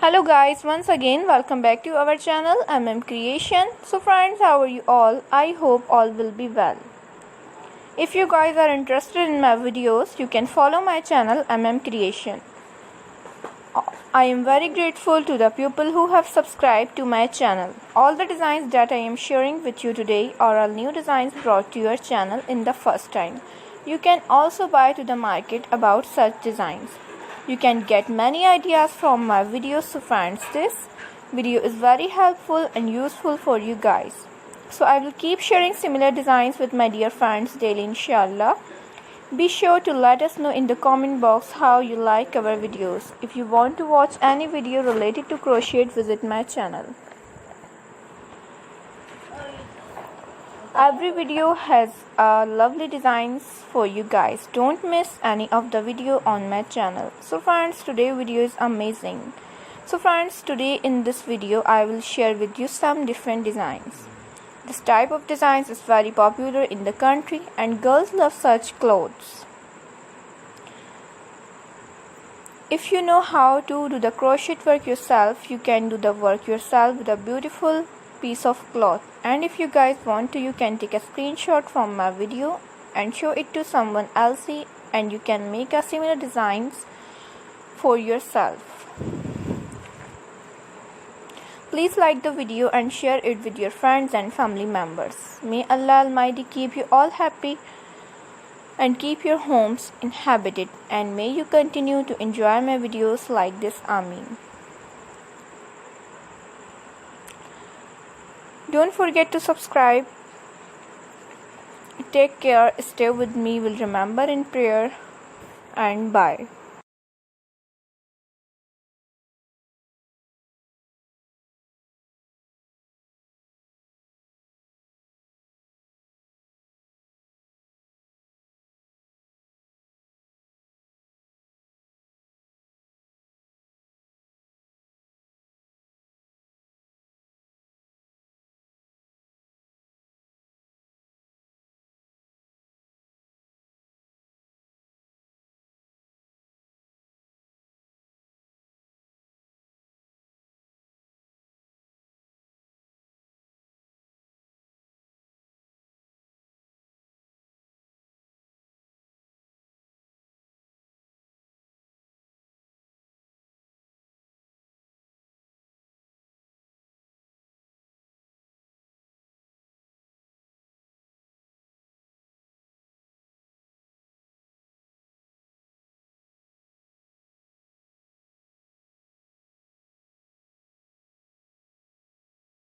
Hello guys, once again welcome back to our channel Creation. So friends, how are you all? I hope all will be well. If you guys are interested in my videos, you can follow my channel Creation. I am very grateful to the people who have subscribed to my channel. All the designs that I am sharing with you today are all new designs brought to your channel in the first time. You can also buy to the market about such designs. You can get many ideas from my videos, so friends, this video is very helpful and useful for you guys. So I will keep sharing similar designs with my dear friends daily, inshallah. Be sure to let us know in the comment box how you like our videos. If you want to watch any video related to crochet, visit my channel. Every video has lovely designs for you guys. Don't miss any of the video on my channel. So friends, today video is amazing. So friends, today in this video I will share with you some different designs. This type of designs is very popular in the country and girls love such clothes. If you know how to do the crochet work yourself, you can do the work yourself with a beautiful piece of cloth. And if you guys want to, you can take a screenshot from my video and show it to someone else, and you can make a similar designs for yourself. Please like the video and share it with your friends and family members. May Allah Almighty keep you all happy and keep your homes inhabited, and may you continue to enjoy my videos like this. Ameen. Don't forget to subscribe. Take care, stay with me, will remember in prayer, and bye.